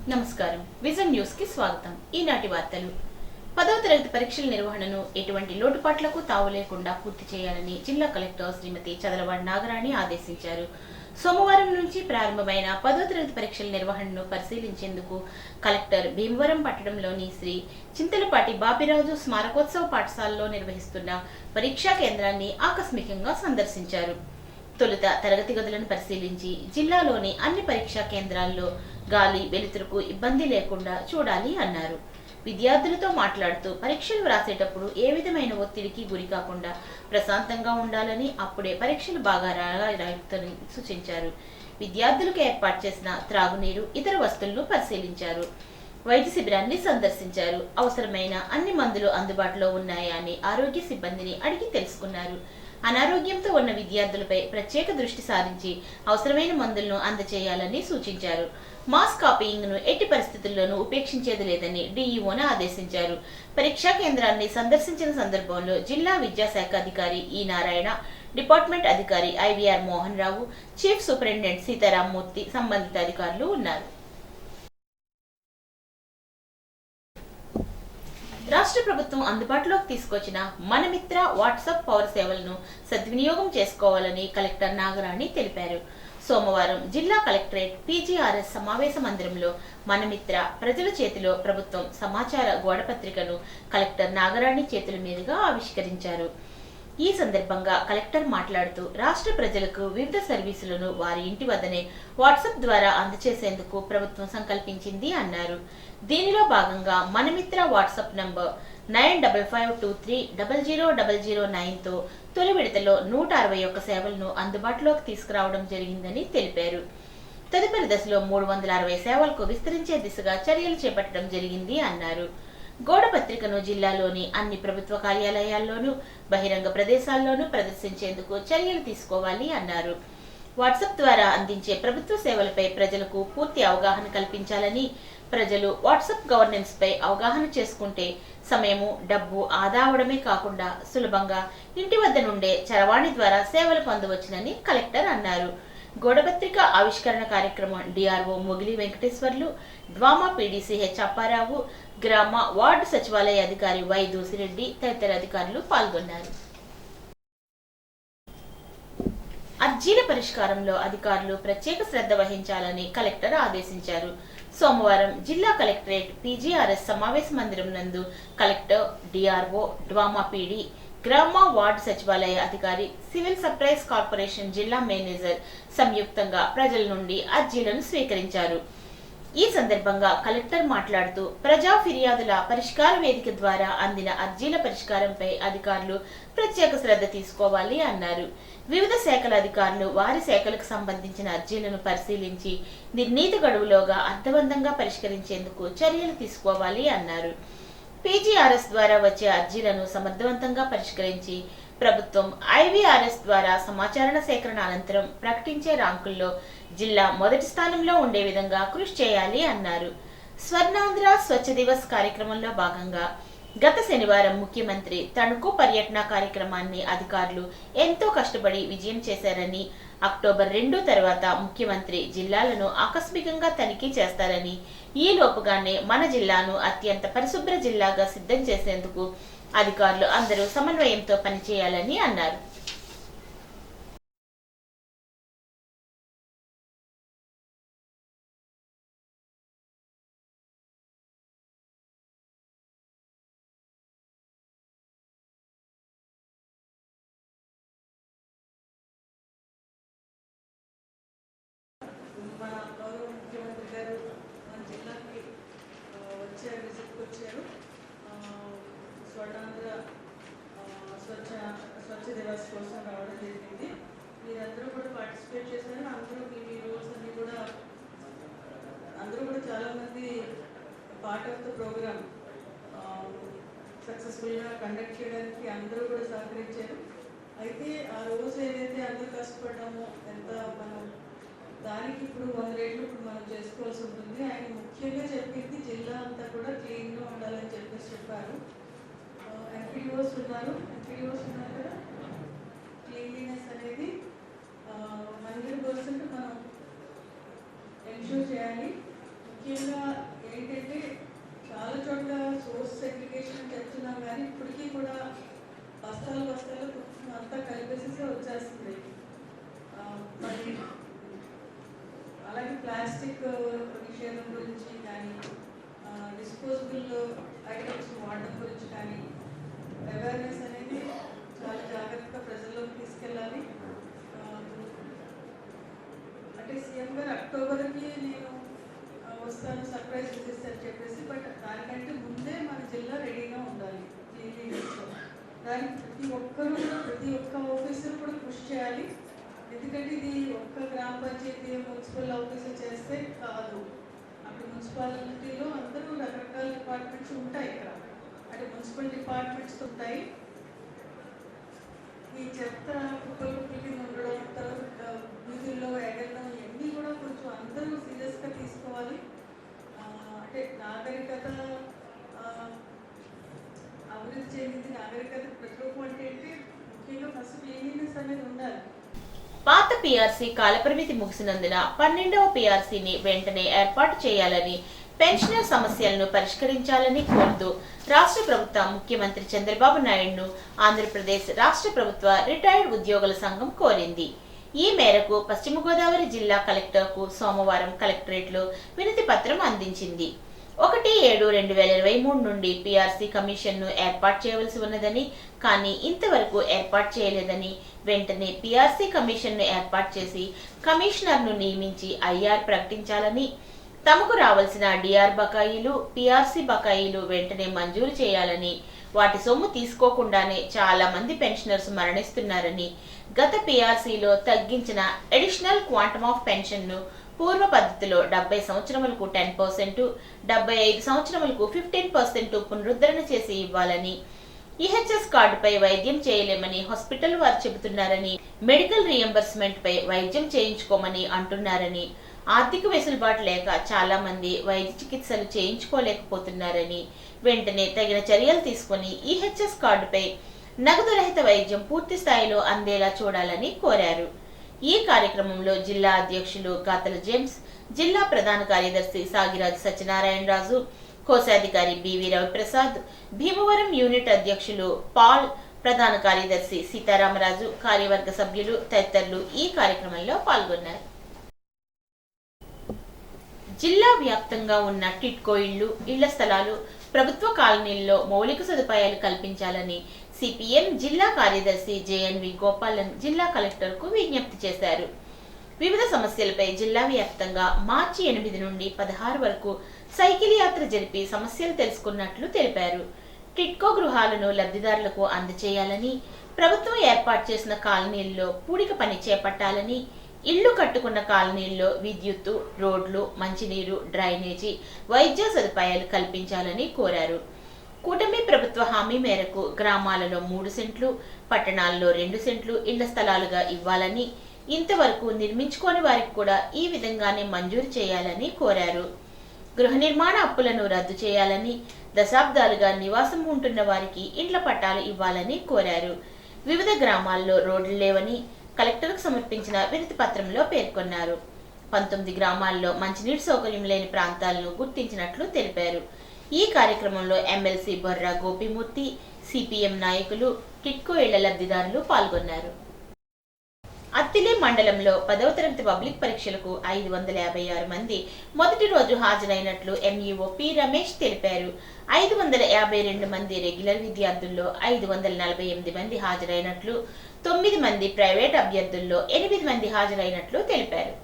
నమస్కారం. Vision news కి స్వాగతం. ఈనాటి వార్తలు. 10వ తరగతి పరీక్షల నిర్వహణను ఎటువంటి లోటుపాట్లకు తావు లేకుండా పూర్తి చేయాలని జిల్లా కలెక్టర్ శ్రీమతి చదలవాడ నాగరాణి ఆదేశించారు. సోమవారం నుంచి ప్రారంభమైన 10వ తరగతి పరీక్షల నిర్వహణను పరిశీలించేందుకు కలెక్టర్ భీమవరం పట్టణంలోని శ్రీ చింతలపాటి బాపిరాజు స్మారకోత్సవ పాఠశాలలో నిర్వహిస్తున్న పరీక్షా కేంద్రాన్ని ఆకస్మికంగా సందర్శించారు. తొలుత తరగతి గదులను పరిశీలించి జిల్లాలోని అన్ని పరీక్షా కేంద్రాల్లో గాలి వెలుతురుకు ఇబ్బంది లేకుండా చూడాలి అన్నారు. విద్యార్థులతో మాట్లాడుతూ పరీక్షలు వ్రాసేటప్పుడు ఏ విధమైన ఒత్తిడికి గురి కాకుండా ప్రశాంతంగా ఉండాలని, అప్పుడే పరీక్షలు బాగా రాయాలని సూచించారు. విద్యార్థులకు ఏర్పాటు చేసిన త్రాగునీరు, ఇతర వస్తువులను పరిశీలించారు. వైద్య శిబిరాన్ని సందర్శించారు. అవసరమైన అన్ని మందులు అందుబాటులో ఉన్నాయా అని ఆరోగ్య సిబ్బందిని అడిగి తెలుసుకున్నారు. అనారోగ్యంతో ఉన్న విద్యార్థులపై ప్రత్యేక దృష్టి సారించి అవసరమైన మందులను అందజేయాలని సూచించారు. మాస్ కాపీయింగ్ ను ఎట్టి పరిస్థితుల్లోనూ ఉపేక్షించేది లేదని డీఈఓను ఆదేశించారు. పరీక్షా కేంద్రాన్ని సందర్శించిన సందర్భంలో జిల్లా విద్యాశాఖ అధికారి ఈ నారాయణ, డిపార్ట్మెంట్ అధికారి IVR Mohan Rao, chief superintendent Sitarama Murthy, సంబంధిత అధికారులు ఉన్నారు. రాష్ట్ర ప్రభుత్వం అందుబాటులోకి తీసుకొచ్చిన మనమిత్ర వాట్సాప్ పౌర సేవలను సద్వినియోగం చేసుకోవాలని కలెక్టర్ నాగరాణి తెలిపారు. సోమవారం జిల్లా కలెక్టరేట్ పీజీఆర్ఎస్ సమావేశ మందిరంలో మనమిత్ర ప్రజల చేతిలో ప్రభుత్వం సమాచార గోడపత్రికను కలెక్టర్ నాగరాణి చేతుల మీదుగా ఆవిష్కరించారు. ఈ సందర్భంగా కలెక్టర్ మాట్లాడుతూ రాష్ట్ర ప్రజలకు వివిధ సర్వీసులను వారి ఇంటి వద్దనే వాట్సాప్ ద్వారా అందజేసేందుకు ప్రభుత్వం సంకల్పించింది అన్నారు. దీనిలో భాగంగా మనమిత్ర వాట్సాప్ నంబర్ 9552300009 తో తొలి విడతలో 161 సేవలను అందుబాటులోకి తీసుకురావడం జరిగిందని తెలిపారు. తదుపరి దశలో 360 సేవలకు విస్తరించే దిశగా చర్యలు చేపట్టడం జరిగింది అన్నారు. గోడ పత్రికను జిల్లాలోని అన్ని ప్రభుత్వ కార్యాలయాల్లోనూ, బహిరంగ ప్రదేశాల్లోనూ ప్రదర్శించేందుకు చర్యలు తీసుకోవాలి అన్నారు. వాట్సాప్ ద్వారా అందించే ప్రభుత్వ సేవలపై ప్రజలకు పూర్తి అవగాహన కల్పించాలని, ప్రజలు వాట్సాప్ గవర్నెన్స్ పై అవగాహన చేసుకుంటే సమయము, డబ్బు ఆదా అవడమే కాకుండా సులభంగా ఇంటి వద్ద నుండే చరవాణి ద్వారా సేవలు పొందవచ్చునని కలెక్టర్ అన్నారు. గోడపత్రిక ఆవిష్కరణ కార్యక్రమం డిఆర్ఓ మొగిలి వెంకటేశ్వర్లు, డ్వామా పీడీసీ హెచ్ అప్పారావు, గ్రామ వార్డు సచివాలయ అధికారి వై దూసిరెడ్డి తదితర అధికారులు పాల్గొన్నారు. అర్జీల పరిష్కారంలో అధికారులు ప్రత్యేక శ్రద్ధ వహించాలని కలెక్టర్ ఆదేశించారు. సోమవారం జిల్లా కలెక్టరేట్ పీజీఆర్ఎస్ సమావేశ మందిరం నందు కలెక్టర్, డిఆర్ఓ, డ్వామా పీడీ, గ్రామ వార్డు సచివాలయ అధికారి, సివిల్ సప్లైస్ కార్పొరేషన్ జిల్లా మేనేజర్ సంయుక్తంగా ప్రజల నుండి అర్జీలను స్వీకరించారు. ఈ సందర్భంగా కలెక్టర్ మాట్లాడుతూ ప్రజా ఫిర్యాదుల పరిష్కార వేదిక ద్వారా అందిన అర్జీల పరిష్కారంపై అధికారులు ప్రత్యేక శ్రద్ధ తీసుకోవాలి అన్నారు. వివిధ శాఖల అధికారులు వారి శాఖలకు సంబంధించిన అర్జీలను పరిశీలించి నిర్ణీత గడువులోగా అర్థవంతంగా పరిష్కరించేందుకు చర్యలు తీసుకోవాలి అన్నారు. పీజీఆర్ఎస్ ద్వారా వచ్చే అర్జీలను సమర్థవంతంగా పరిష్కరించి ప్రభుత్వం ఐవీఆర్ఎస్ ద్వారా సమాచార సేకరణ అనంతరం ప్రకటించే ర్యాంకుల్లో జిల్లా మొదటి స్థానంలో ఉండే విధంగా కృషి చేయాలి అన్నారు. స్వర్ణాంధ్ర స్వచ్ఛ దివస్ కార్యక్రమంలో భాగంగా గత శనివారం ముఖ్యమంత్రి తణుకు పర్యటన కార్యక్రమాన్ని అధికారులు ఎంతో కష్టపడి విజయం చేశారని, అక్టోబర్ 2 తర్వాత ముఖ్యమంత్రి జిల్లాలను ఆకస్మికంగా తనిఖీ చేస్తారని, ఈ లోపుగానే మన జిల్లాను అత్యంత పరిశుభ్ర జిల్లాగా సిద్ధం చేసేందుకు అధికారులు అందరూ సమన్వయంతో పనిచేయాలని అన్నారు. మన గౌరవ ముఖ్యమంత్రి గారు మన జిల్లాకి విజిట్కి వచ్చారు. స్వర్ణాంధ్ర స్వచ్ఛ దివస్ కోసం రావడం జరిగింది. మీరందరూ కూడా పార్టిసిపేట్ చేశారు. అందరూ మీ రోల్స్ అన్ని కూడా అందరూ కూడా చాలామంది పార్ట్ ఆఫ్ ద ప్రోగ్రామ్ సక్సెస్ఫుల్గా కండక్ట్ చేయడానికి అందరూ కూడా సహకరించారు. అయితే ఆ రోజు ఏదైతే అందరూ కష్టపడ్డామో ఎంత మనం దానికి ఇప్పుడు 100 రెట్లు ఇప్పుడు మనం చేసుకోవాల్సి ఉంటుంది. ఆయన ముఖ్యంగా చెప్పింది జిల్లా అంతా కూడా క్లీన్గా ఉండాలని చెప్పారు. ఎంపీడీఓస్ ఉన్నారు కదా, క్లీన్లీనెస్ అనేది 100% మనం ఎన్షూర్ చేయాలి. ముఖ్యంగా అంతా కలిపేసేసి వచ్చేస్తుంది. మరి అలాగే ప్లాస్టిక్ నిషేధం గురించి కానీ, డిస్పోజబుల్ ఐటమ్స్ వాడడం గురించి కానీ అవేర్నెస్ అనేది చాలా జాగ్రత్తగా ప్రజల్లోకి తీసుకెళ్ళాలి. అంటే సీఎం గారు అక్టోబర్కి నేను వస్తాను సర్ప్రైజ్ విజిట్స్ అని చెప్పేసి, బట్ దానికంటే ముందే మన జిల్లా రెడీగా ఉండాలి. దానికి ప్రతి ఒక్క ఆఫీసర్ కూడా కృషి చేయాలి. ఎందుకంటే ఇది ఒక్క గ్రామ పంచాయతీ మున్సిపల్ ఆఫీసర్ చేస్తే కాదు. అక్కడ మున్సిపాలిటీలో అందరూ రకరకాల డిపార్ట్మెంట్స్ ఉంటాయి. ఇక్కడ అంటే మున్సిపల్ డిపార్ట్మెంట్స్ ఉంటాయి. ఈ చెత్త కుప్పలకి ఉండడం, తర్వాత వీధుల్లో ఎగరడం, ఇవన్నీ కూడా కొంచెం అందరూ సీరియస్గా తీసుకోవాలి. అంటే నాగరికత అభివృద్ధి చెందింది. నాగరికత ప్రతిరూపం అంటే ముఖ్యంగా ఫస్ట్ క్లీనినెస్ అనేది ఉండాలి. పాత పీఆర్సీ కాలపరిమితి ముగిసినందున 12వ పీఆర్సీని వెంటనే ఏర్పాటు చేయాలని, పెన్షనర్ సమస్యలను పరిష్కరించాలని కోరుతూ రాష్ట్ర ప్రభుత్వం ముఖ్యమంత్రి చంద్రబాబు నాయుడును ఆంధ్రప్రదేశ్ రాష్ట్ర ప్రభుత్వ రిటైర్డ్ ఉద్యోగుల సంఘం కోరింది. ఈ మేరకు పశ్చిమ గోదావరి జిల్లా కలెక్టర్కు సోమవారం కలెక్టరేట్లో వినతి పత్రం అందించింది. 1/7/2023 నుండి పీఆర్సీ కమిషన్ను ఏర్పాటు చేయవలసి ఉన్నదని, కానీ ఇంతవరకు ఏర్పాటు చేయలేదని, వెంటనే పీఆర్సీ కమిషన్ను ఏర్పాటు చేసి కమిషనర్ను నియమించి ఐఆర్ ప్రకటించాలని, తమకు రావాల్సిన డిఆర్ బకాయిలు, పీఆర్సీ బకాయిలు వెంటనే మంజూరు చేయాలని, వాటి సొమ్ము తీసుకోకుండానే చాలా మంది పెన్షనర్స్ మరణిస్తున్నారని, గత పీఆర్సీలో తగ్గించిన అడిషనల్ క్వాంటమ్ ఆఫ్ పెన్షన్ను పూర్వ పద్ధతిలో 70 సంవత్సరములకు 10%, 75 సంవత్సరములకు 15% పునరుద్ధరణ చేసి ఇవ్వాలని, ఈహెచ్ఎస్ కార్డుపై వైద్యం చేయలేమని హాస్పిటల్ వారు చెబుతున్నారని, మెడికల్ రియంబర్స్మెంట్ పై వైద్యం చేయించుకోమని అంటున్నారని, ఆర్థిక వెసులుబాటు లేక చాలా మంది వైద్య చికిత్సలు చేయించుకోలేకపోతున్నారని, వెంటనే తగిన చర్యలు తీసుకుని ఈహెచ్ఎస్ కార్డుపై నగదు రహిత వైద్యం పూర్తి స్థాయిలో అందేలా చూడాలని కోరారు. ఈ కార్యక్రమంలో జిల్లా అధ్యక్షులు గాతల జేమ్స్, జిల్లా ప్రధాన కార్యదర్శి సాగిరాజు సత్యనారాయణరాజు, కోశాధికారి బివి రవిప్రసాద్, భీమవరం యూనిట్ అధ్యక్షులు పాల్, ప్రధాన కార్యదర్శి సీతారామరాజు, కార్యవర్గ సభ్యులు తదితరులు ఈ కార్యక్రమంలో పాల్గొన్నారు. జిల్లా వ్యాప్తంగా ఉన్న టిట్కో ఇళ్లు, ఇళ్ల స్థలాలు, ప్రభుత్వ కాలనీల్లో మౌలిక సదుపాయాలు కల్పించాలని సిపిఎం జిల్లా కార్యదర్శి జేఎన్వి గోపాలన్ జిల్లా కలెక్టర్కు విజ్ఞప్తి చేశారు. వివిధ సమస్యలపై జిల్లా వ్యాప్తంగా మార్చి 8 నుండి 16 వరకు సైకిల్ యాత్ర జరిపి సమస్యలు తెలుసుకున్నట్లు తెలిపారు. టిట్కో గృహాలను లబ్ధిదారులకు అందజేయాలని, ప్రభుత్వం ఏర్పాటు చేసిన కాలనీల్లో పూడిక పని చేపట్టాలని, ఇళ్లు కట్టుకున్న కాలనీల్లో విద్యుత్తు, రోడ్లు, మంచినీరు, డ్రైనేజీ, వైద్య సదుపాయాలు కల్పించాలని కోరారు. కూటమి ప్రభుత్వ హామీ మేరకు గ్రామాలలో 3 సెంట్లు, పట్టణాల్లో 2 సెంట్లు ఇళ్ల స్థలాలుగా ఇవ్వాలని, ఇంతవరకు నిర్మించుకోని వారికి కూడా ఈ విధంగానే మంజూరు చేయాలని కోరారు. గృహ నిర్మాణ అప్పులను రద్దు చేయాలని, దశాబ్దాలుగా నివాసం ఉంటున్న వారికి ఇండ్ల పట్టాలు ఇవ్వాలని కోరారు. వివిధ గ్రామాల్లో రోడ్లు లేవని కలెక్టర్కు సమర్పించిన వినతి పత్రంలో పేర్కొన్నారు. 19 గ్రామాల్లో మంచినీటి సౌకర్యం లేని ప్రాంతాలను గుర్తించినట్లు తెలిపారు. ఈ కార్యక్రమంలో ఎమ్మెల్సీ బొర్రా గోపిమూర్తి, సిపిఎం నాయకులు, టిట్కో ఇళ్ల లబ్ధిదారులు పాల్గొన్నారు. అత్తిలి మండలంలో 10వ తరగతి పబ్లిక్ పరీక్షలకు 556 మంది మొదటి రోజు హాజరైనట్లు ఎంఈఓ పి రమేష్ తెలిపారు. 552 మంది రెగ్యులర్ విద్యార్థుల్లో 548 మంది హాజరైనట్లు, 9 మంది ప్రైవేట్ అభ్యర్థుల్లో 8 మంది హాజరైనట్లు తెలిపారు.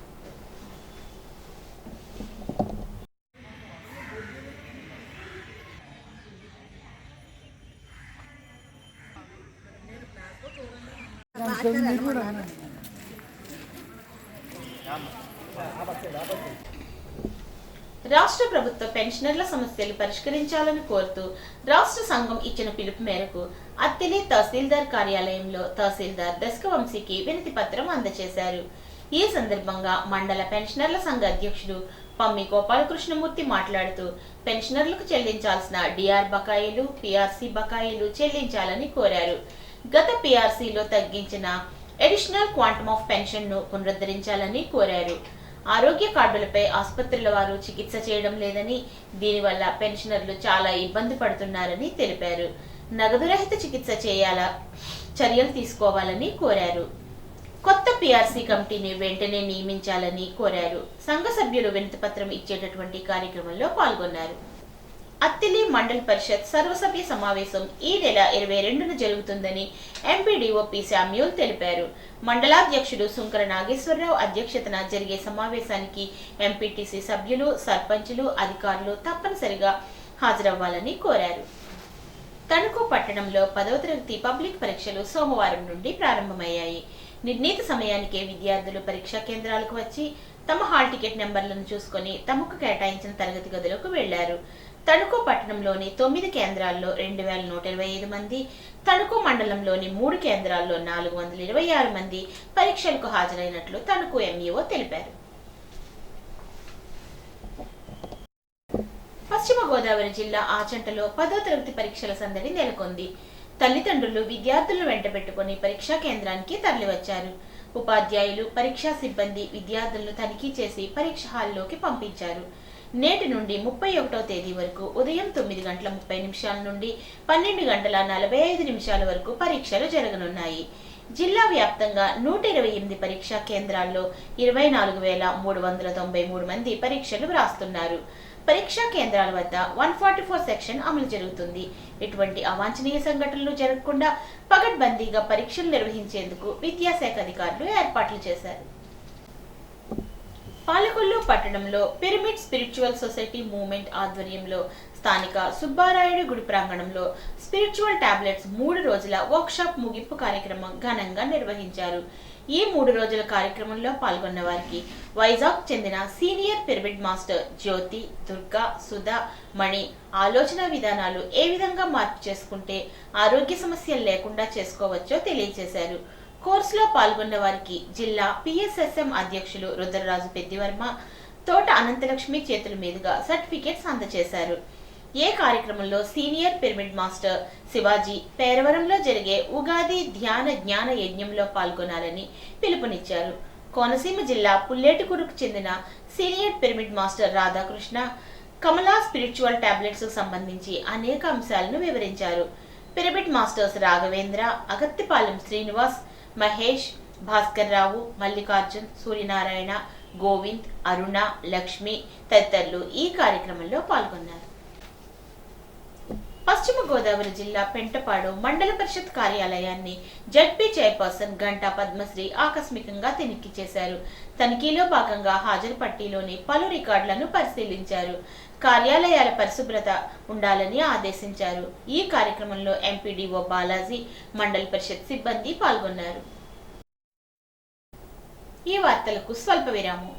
రాష్ట్ర ప్రభుత్వ పెన్షనర్ల సమస్యలు పరిష్కరించాలని కోరుతూ రాష్ట్ర సంఘం ఇచ్చిన పిలుపు మేరకు అత్తిలి తహసీల్దార్ కార్యాలయంలో తహసీల్దార్ దశకవంశీకి వినతి పత్రం అందజేశారు. ఈ సందర్భంగా మండల పెన్షనర్ల సంఘ అధ్యక్షుడు పమ్మి గోపాలకృష్ణమూర్తి మాట్లాడుతూ పెన్షనర్లకు చెల్లించాల్సిన డిఆర్ బకాయిలు, పీఆర్సీ బకాయిలు చెల్లించాలని కోరారు. గత పీఆర్సీలో తగ్గించిన అడిషనల్ క్వాంటమ్ ఆఫ్ పెన్షన్ను పునరుద్ధరించాలని కోరారు. ఆరోగ్య కార్డులపై ఆసుపత్రుల వారు చికిత్స చేయడం లేదని, దీనివల్ల పెన్షనర్లు చాలా ఇబ్బంది పడుతున్నారని తెలిపారు. నగదు రహిత చికిత్స చర్యలు తీసుకోవాలని కోరారు. కొత్త పిఆర్సీ కమిటీని వెంటనే నియమించాలని కోరారు. సంఘ సభ్యులు వినతిపత్రం ఇచ్చేటటువంటి కార్యక్రమంలో పాల్గొన్నారు. అత్తిలి మండల పరిషత్ సర్వసభ్య సమావేశం ఈ నెల 22న జరుగుతుందని ఎంపీడీఓ పి శామ్యూల్ తెలిపారు. మండలాధ్యక్షుడు సుంకర నాగేశ్వరరావు అధ్యక్షతన జరిగే సమావేశానికి ఎంపీటీసీ సభ్యులు, సర్పంచులు, అధికారులు తప్పనిసరిగా హాజరవ్వాలని కోరారు. తణుకు పట్టణంలో 10వ తరగతి పబ్లిక్ పరీక్షలు సోమవారం నుండి ప్రారంభమయ్యాయి. నిర్ణీత సమయానికే విద్యార్థులు పరీక్షా కేంద్రాలకు వచ్చి తమ హాల్ టికెట్ నెంబర్లను చూసుకొని తమకు కేటాయించిన తరగతి గదులకు వెళ్లారు. తణుకు పట్టణంలోని 9 కేంద్రాల్లో 2125 మంది, తణుకు మండలంలోని 3 కేంద్రాల్లో 426 మంది పరీక్షలకు హాజరైనట్లు తణుకు ఎంఈఓ తెలిపారు. పశ్చిమ గోదావరి జిల్లా ఆచంటలో 10వ తరగతి పరీక్షల సందడి నెలకొంది. తల్లిదండ్రులు విద్యార్థులను వెంటబెట్టుకుని పరీక్షా కేంద్రానికి తరలివచ్చారు. ఉపాధ్యాయులు, పరీక్షా సిబ్బంది విద్యార్థులను తనిఖీ చేసి పరీక్ష హాల్లోకి పంపించారు. నేటి నుండి 31వ తేదీ వరకు ఉదయం 9:30 నుండి 12:45 వరకు పరీక్షలు జరగనున్నాయి. జిల్లా వ్యాప్తంగా 128 పరీక్షా కేంద్రాల్లో 24,393 మంది పరీక్షలు వ్రాస్తున్నారు. పరీక్షా కేంద్రాల వద్ద 144 సెక్షన్ అమలు జరుగుతుంది. ఇటువంటి అవాంఛనీయ సంఘటనలు జరగకుండా పగడ్బందీగా పరీక్షలు నిర్వహించేందుకు విద్యాశాఖ అధికారులు ఏర్పాట్లు చేశారు. పాలకొల్లు పట్టణంలో పిరమిడ్ స్పిరిచువల్ సొసైటీ మూవ్మెంట్ ఆధ్వర్యంలో స్థానిక సుబ్బారాయుడు గుడి ప్రాంగణంలో స్పిరిచువల్ టాబ్లెట్స్ 3 రోజుల వర్క్షాప్ ముగింపు కార్యక్రమం ఘనంగా నిర్వహించారు. ఈ 3 రోజుల కార్యక్రమంలో పాల్గొన్న వారికి వైజాగ్ చెందిన సీనియర్ పిరమిడ్ మాస్టర్ జ్యోతి, దుర్గా, సుధా, మణి ఆలోచన విధానాలు ఏ విధంగా మార్పు చేసుకుంటే ఆరోగ్య సమస్యలు లేకుండా చేసుకోవచ్చో తెలియజేశారు. కోర్సులో పాల్గొన్న వారికి జిల్లా పిఎస్ఎస్ఎం అధ్యక్షులు రుద్రరాజు పెద్దివర్మ, తోట అనంతలక్ష్మి చేతుల మీదుగా సర్టిఫికెట్స్ అందజేశారు. ఏ కార్యక్రమంలో సీనియర్ పిరమిడ్ మాస్టర్ శివాజీ పేరవరంలో జరిగే ఉగాది ధ్యాన జ్ఞాన యజ్ఞంలో పాల్గొనాలని పిలుపునిచ్చారు. కోనసీమ జిల్లా పుల్లేటికురుకు చెందిన సీనియర్ పిరమిడ్ మాస్టర్ రాధాకృష్ణ కమలా స్పిరిచువల్ టాబ్లెట్స్ సంబంధించి అనేక అంశాలను వివరించారు. పిరమిడ్ మాస్టర్స్ రాఘవేంద్ర, అగత్తిపాలెం శ్రీనివాస్, మహేష్, భాస్కర్ రావు, మల్లికార్జున్, సూర్యనారాయణ, గోవింద్, అరుణ, లక్ష్మి తదితరులు ఈ కార్యక్రమంలో పాల్గొన్నారు. పశ్చిమ గోదావరి జిల్లా పెంటపాడు మండల పరిషత్ కార్యాలయాన్ని జడ్పీ చైర్పర్సన్ గంటా పద్మశ్రీ ఆకస్మికంగా తనిఖీ చేశారు. తనిఖీలో భాగంగా హాజరు పట్టీలోని పలు రికార్డులను పరిశీలించారు. కార్యాలయాల పరిశుభ్రత ఉండాలని ఆదేశించారు. ఈ కార్యక్రమంలో ఎంపీడీఓ బాలాజీ, మండల పరిషత్ సిబ్బంది పాల్గొన్నారు. ఈ వార్తలకు స్వల్ప విరామం.